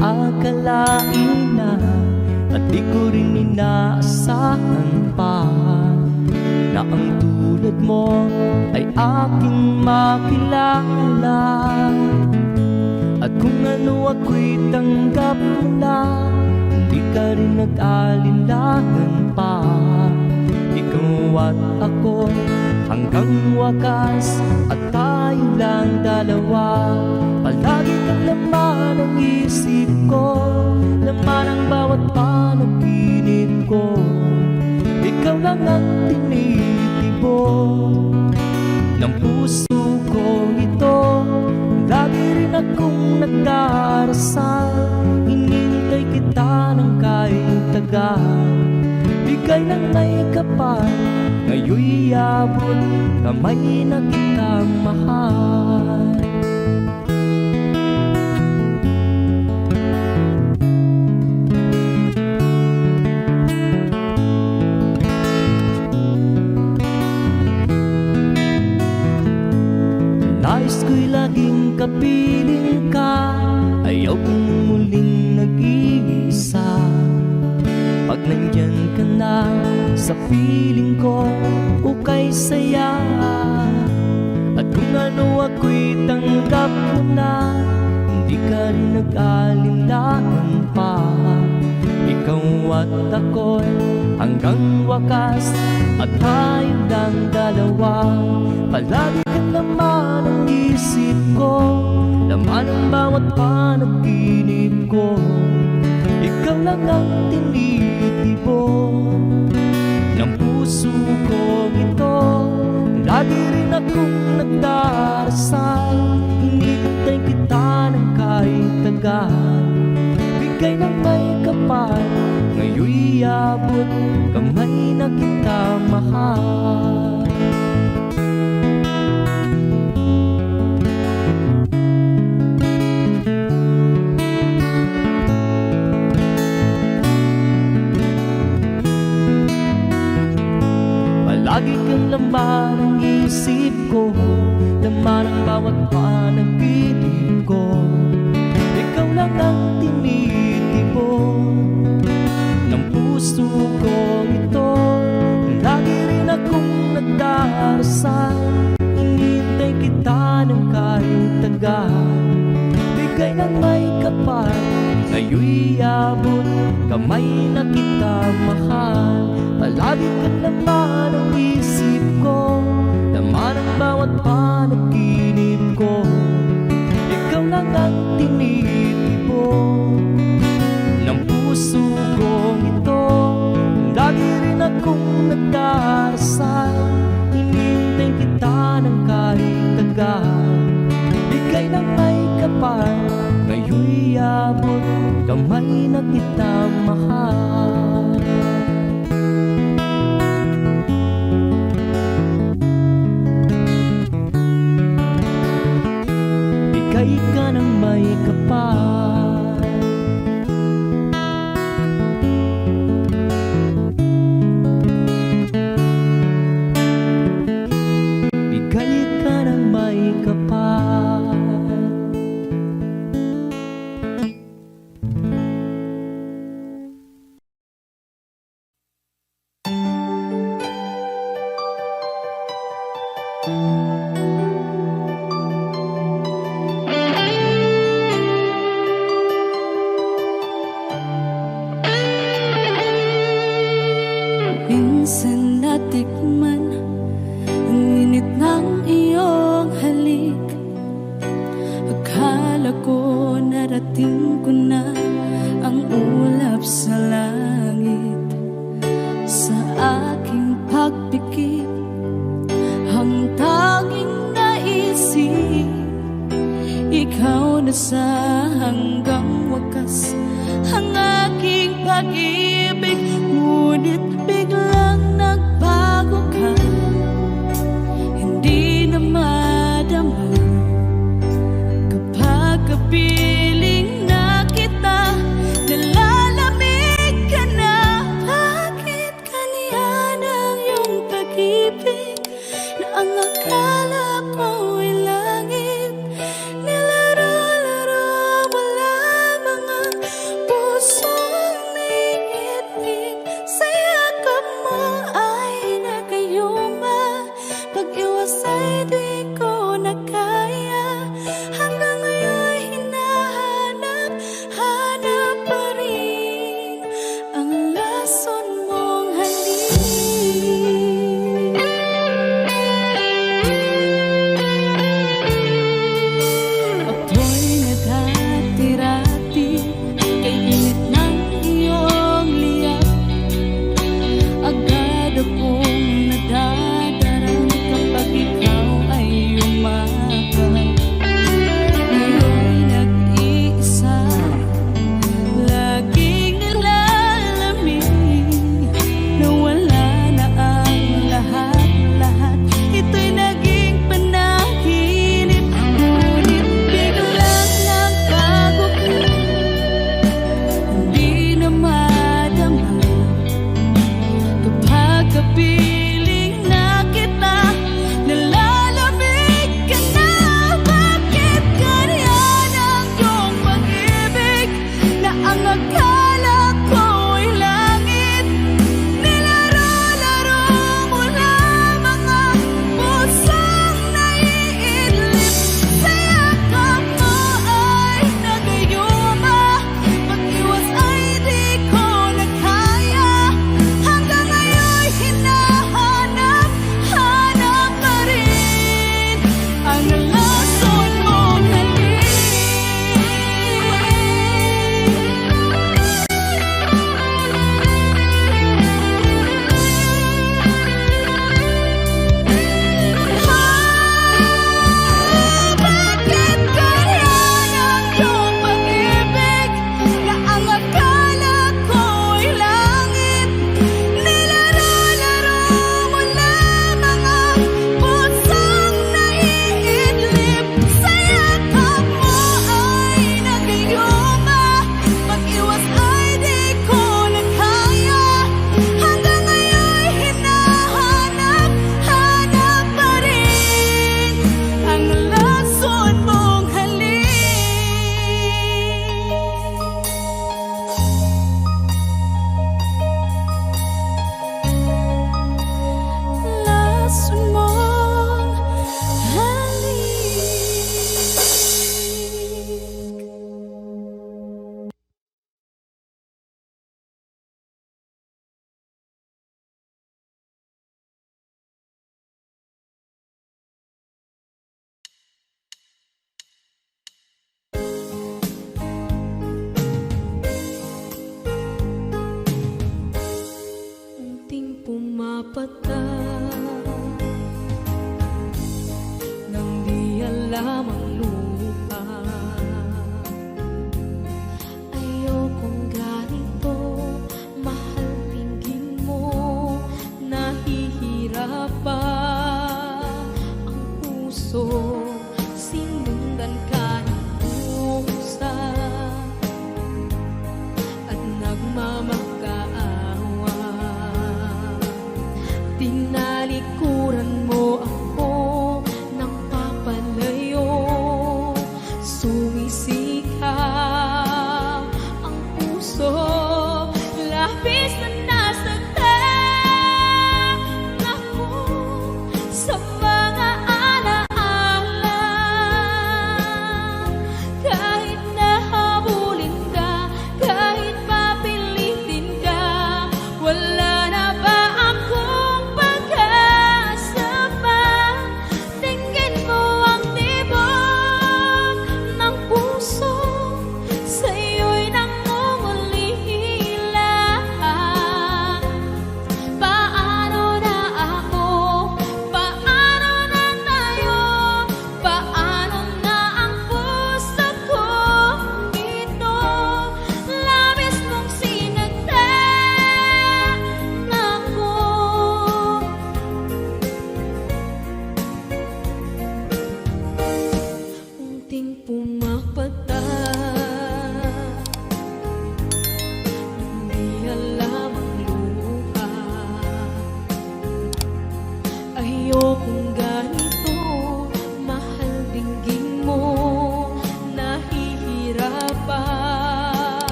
akalain na, at di ko rin inaasahan pa, na ang tulad mo ay aking makilala. At kung ano ako'y tanggap mo na, hindi ka rin nag-alinlangan pa. Ikaw at ako hanggang wakas, at tayo lang dalawa. Palagi kang laman ng isip ko, laman ang bawat panaginip ko. Ikaw lang ang tinitibok ng puso ko ito. Lagi rin akong nagdarasal, hinintay kita ng kahit tagal. Bigay ng may kapal, ngayon'y abot kamay na kitang mahal. Nais ko'y laging kapiling ka, ayaw kong muling nag-iisa. Pag nandyan ka na sa piling ko, ukay saya. At kung ano ako'y tanggap mo na, hindi ka rin nag-alinlangan pa. Ikaw at ako'y hanggang wakas, at tayo lang dalawa. Palagi kang laman ang isip ko, laman ang bawat panaginip ko. Ikaw lang ang tinitibok ng puso ko ito. Lagi rin akong nagdarasal, hinintay kita ng kahit tagal. Bigay ng may kapal, ngayon'y abot kamay na kita mahal. Lagi kang laman ng isip ko, laman ang bawat panaginip ko. Ikaw lang ang tinitibok ng puso ko ito. Lagi rin akong nagdarasal, hinintay kita ng kahit tagal. Bigay ng may kapal, ngayon'y abot kamay na kita mahal. Palagi kang laman ang isip ko, laman ang bawat panaginip ko. Ikaw lang ang tinitibok ng puso ko ito. Lagi rin akong nagdarasal, hinintay kita ng kahit tagal. Bigay ng may kapal, ngayon'y abot kamay na kita mahal. Bigay ka ng may kapal, bigay ka ng may kapal. Minsan natikman ang init ng iyong halik. Akala ko narating ko na ang ulap sa langit. Sa aking pagpikit, ang tanging naisip, ikaw na sa hanggang wakas ang aking pag-ibig. Ngunit biglang nagbago ka, hindi na madama kapag kapiling na kita. Nalalamig ka na, bakit kaniya ng iyong pag-ibig na ang akala ko ay langit? Nilaro-laro mo lamang ang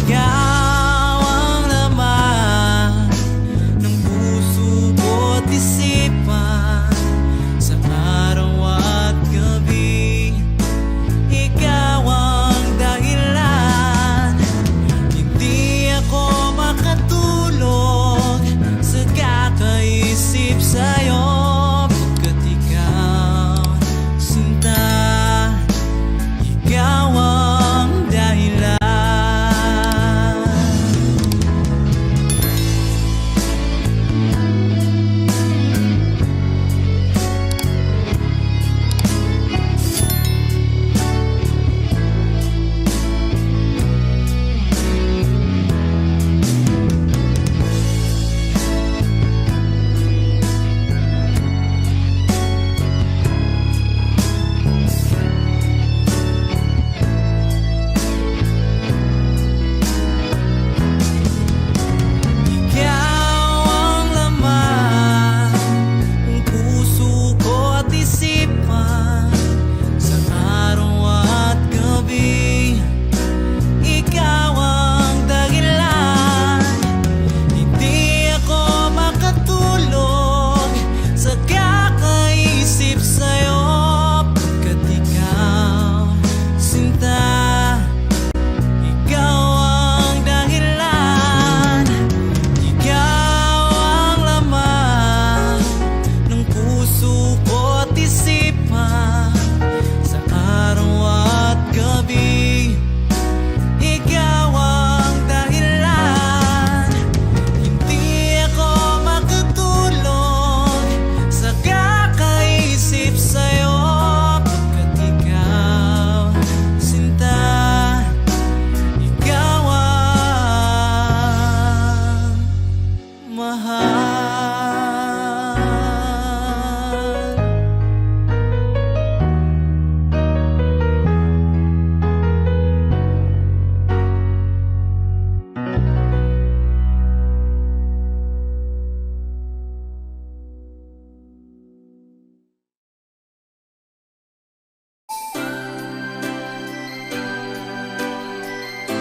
Ikaw ang laman ng puso ko't isipan, sa araw at gabi. Ikaw ang dahilan, hindi ako makatulog sa kakaisip sa'yo. Pagkat ikaw, sinta, ikaw ang dahilan.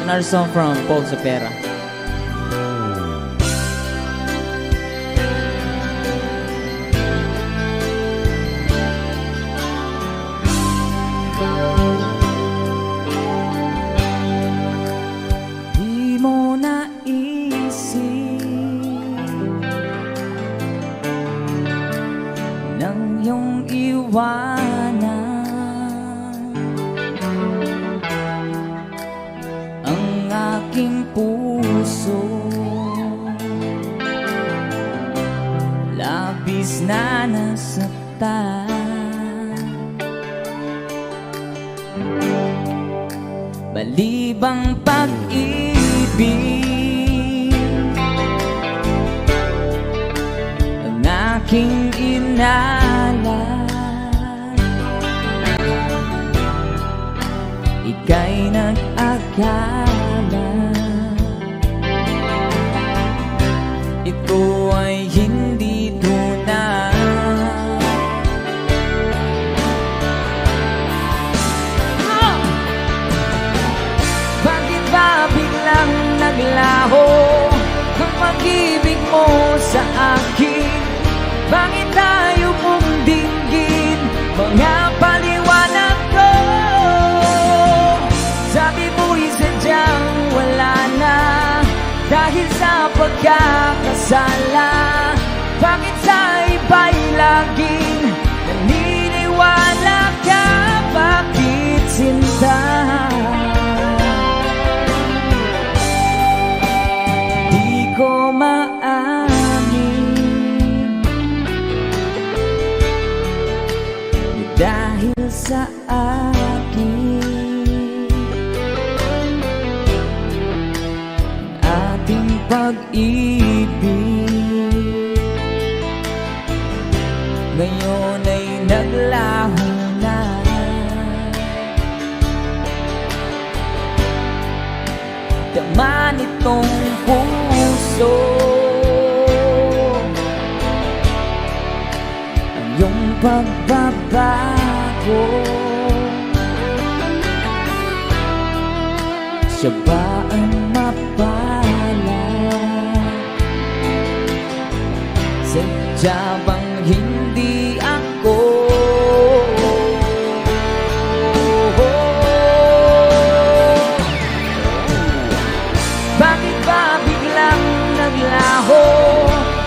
Another song from Paul Zapera. Di mo naisip nang iyong iwanan ang aking puso, labis na nasaktan. Balibang pag-ibig ang aking inalan, ika'y nag-akala ito ay hindi tunay. Bakit ba biglang naglaho ang pag-ibig mo sa akin? Bakit tayo mong dinggin mga paliwanag ko? Sabi mo'y sadyang wala na dahil sa pagkakasala. Bakit sa iba'y laging naniniwala ka? Bakit sinta? Di ko maamin dahil sa akin ating pag-ibig ngayon ay naglaho na. Tama nitong puso ang iyong pagbabago. Siya ba ang sadya bang hindi ako? Bakit ba biglang naglaho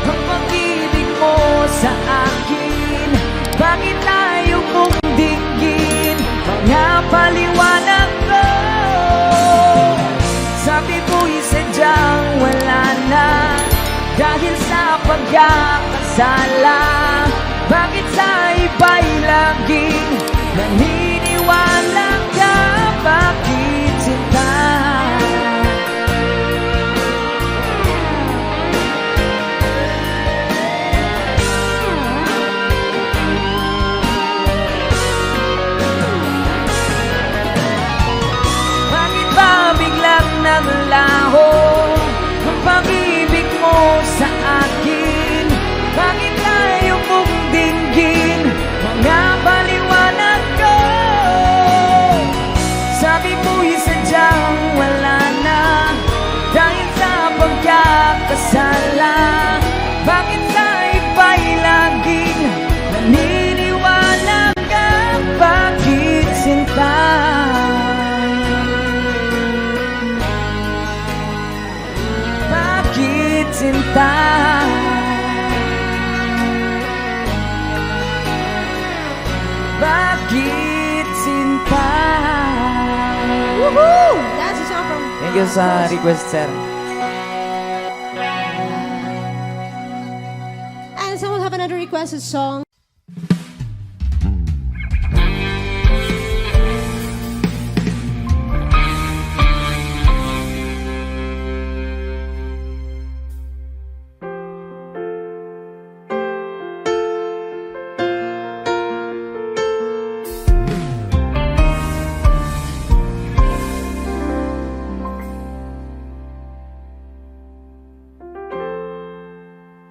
ang pag-ibig mo sa akin? Bakit tayo mong dinggin mga paliwanag ko? Sabi mo'y sadyang wala na dahil sa pagkakasala. Bakit sa iba'y laging naniniwala ka? Bakit sinta? Bakit ba biglang naglaho ang pag-ibig mo sa akin? Bakit tayo mong dinggin mga paliwanag ko? Sabi mo'y sadyang wala na dahil sa pagkakasala. Bakit sa iba'y laging naniniwala ka? Bakit sinta? Bakit sinta? Bakit sinta? Woohoo! That's a song from... Thank you sa request, sir. And someone have another requested song.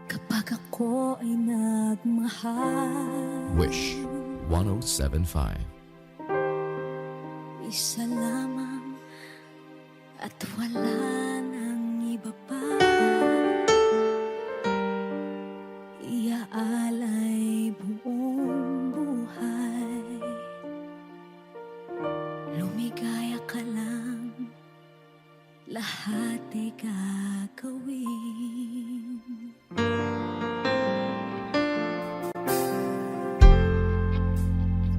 Kapag ako ay nagmahal, Wish 1075. isa lamang at wala nang iba pa. Iaalay buong buhay, lumigaya ka lang, lahat ay gagawin.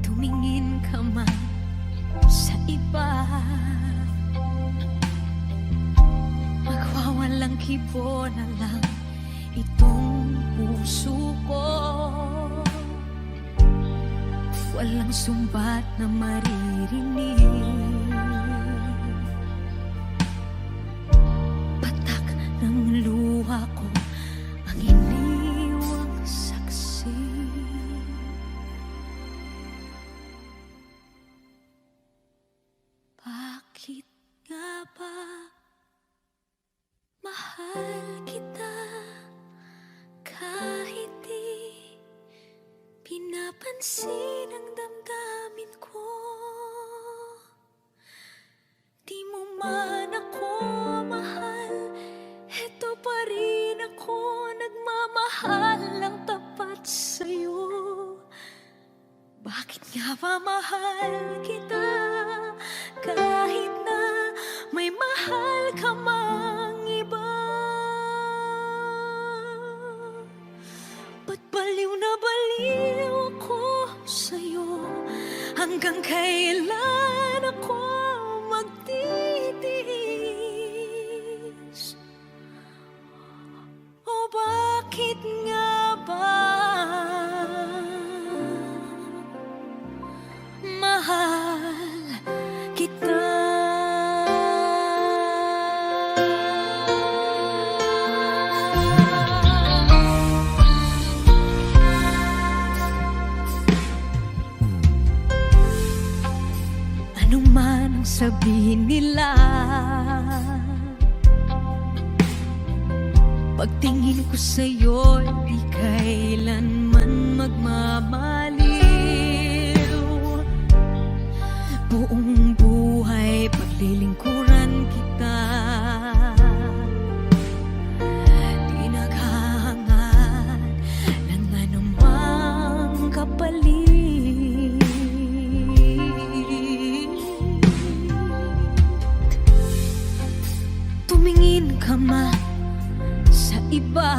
Tumingin ka man sa iba, magwawalang kibo na lang itong puso ko. Walang sumbat na maririnig, patak ng luha ko ang iniwang saksi. Bakit nga ba mahal kita kahit di pinapansin ang damdamin ko? Di mo man ako mahal, eto pa rin ako nagmamahal ng tapat sa'yo. Bakit nga ba mahal kita kahit na may mahal ka mang iba? Ba't baliw na baliw ako sa'yo? Hanggang kailan ako magtitiis? O bakit nga ba mahal kita? Ano man ang sabihin nila, pagtingin ko sa'yo, di kailanman magmamaliw. Buong buhay paglilingkuran kita, di naghahangad ng ka man sa iba,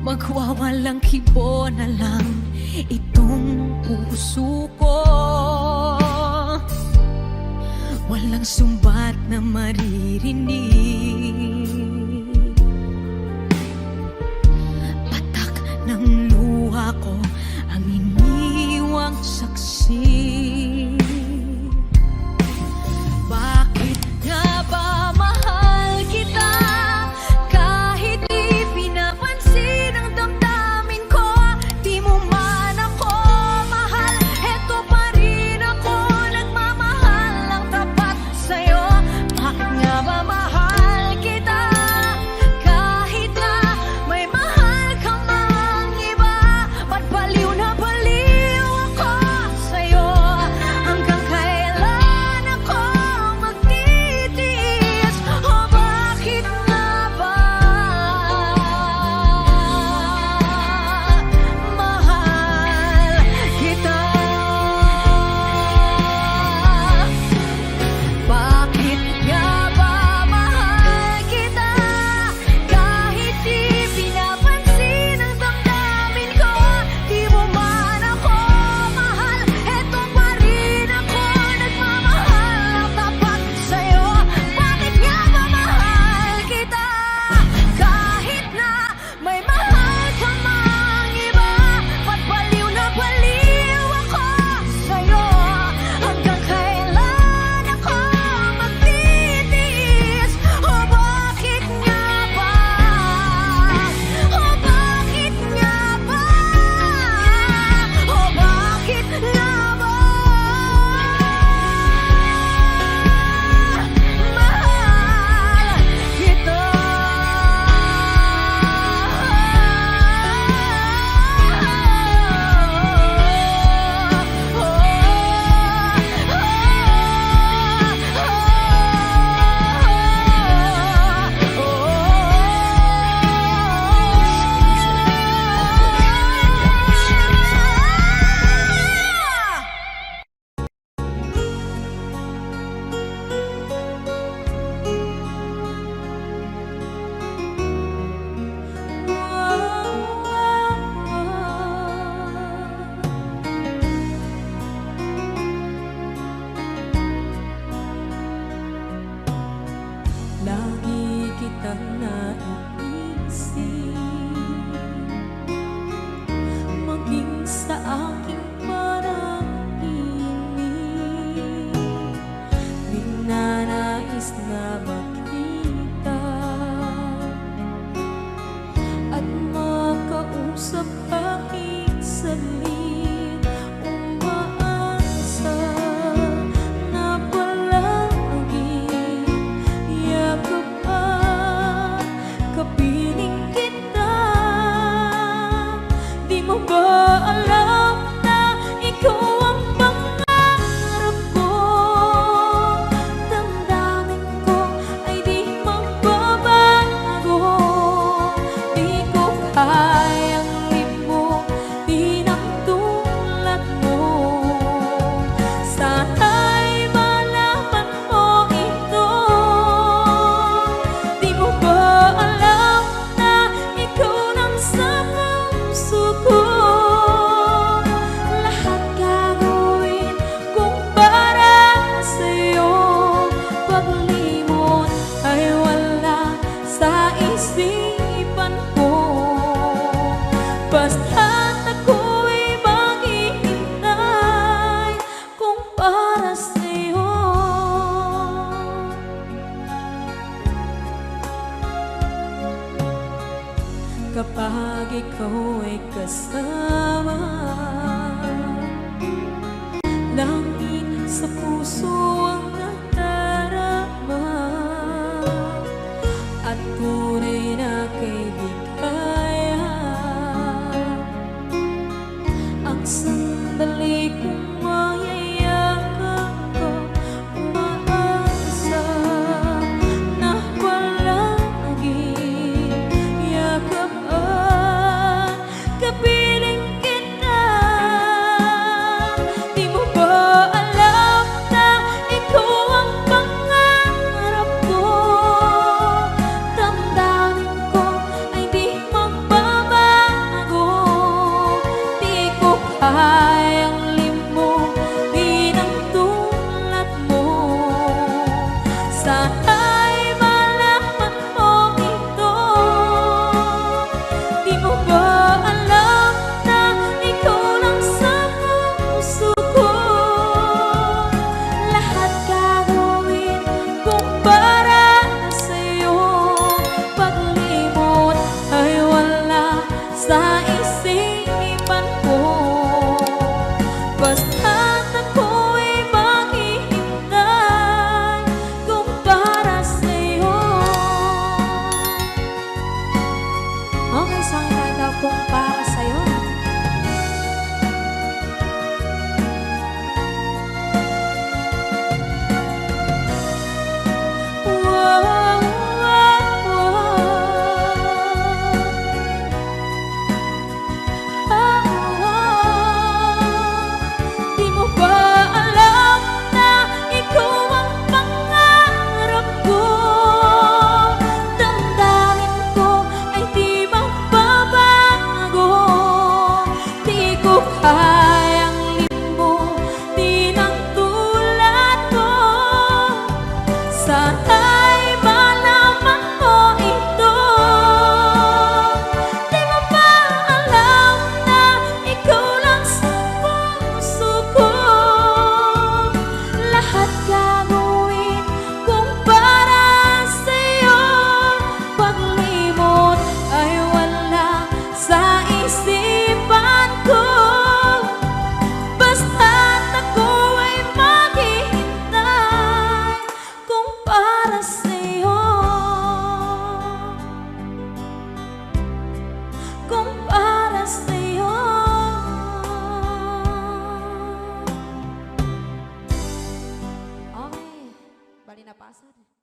magwawalang kibo na lang itong puso ko. Walang sumbat na maririnig, patak ng luha ko ang iniwang saksi. Bakit nga ba mahal kita kahit di pinapansin ang damdamin ko? Di mo man ako mahal, eto pa rin ako nagmamahal lang tapat sa'yo. Bakit nga ba mahal kita kahit na may mahal ka mang iba? Ba't baliw na baliw ako sa'yo? Hanggang kailan ako magtitiis? O bakit nga ba mahal kita? Bakit nga ba mahal kita kahit di pinapansin ang damdamin ko? Di mo man ako mahal, eto pa rin ako nagmamahal lang tapat sa'yo. Bakit nga ba mahal kita kahit na may mahal ka mang iba? Ba't baliw na baliw ako sa'yo? Hanggang kailan ako magtitiis? O bakit nga ba? O bakit nga ba? O bakit nga ba? Mahal kita. Lagi kitang naiisip, maging sa aking parang inig. Ninanais na makita at makausap kahit saglit. Umaasa na palagi yakap at kapiling kita. Di mo ba alam na ikaw ang pangarap ko? Damdamin ko ay di magbabago. Di ko kayang limutin ang tulad mo. Sana'y malaman mo ito. Di mo ba alam na ikaw nang sa puso ko? Lahat gagawin kung para sa'yo. Paglimot ay wala sa isipan ko. Basta't ako'y maghihintay kung para sa'yo. Kapag ikaw ay kasama, langit sa puso ang nadarama at tunay na kaibigan. Ang sandali kong mayayakap ko, umaasa na palagi yakap at kapiling kita. Sana'y malaman mo ito. Di mo ba alam na ikaw lang sa puso ko? Lahat gagawin kung para sa'yo. Paglimot ay wala sa isipan ko. Basta't ako'y maghihintay kung para sa'yo. Okay, song title kung para sa'yo. Wow, wow, Di mo ba alam na ikaw ang pangarap ko? Damdamin ko ay di magbabago. Di ko kayang limutin ang tulad mo. Sana'y malaman mo ito. Di mo ba alam na ikaw lang sa puso ko? Lahat gagawin kung para sa'yo. Paglimot ay wala sa isipan ko. Basta't ako ay maghihintay kung para sa'yo. Kung para sa'yo. Okay, bali na pasad.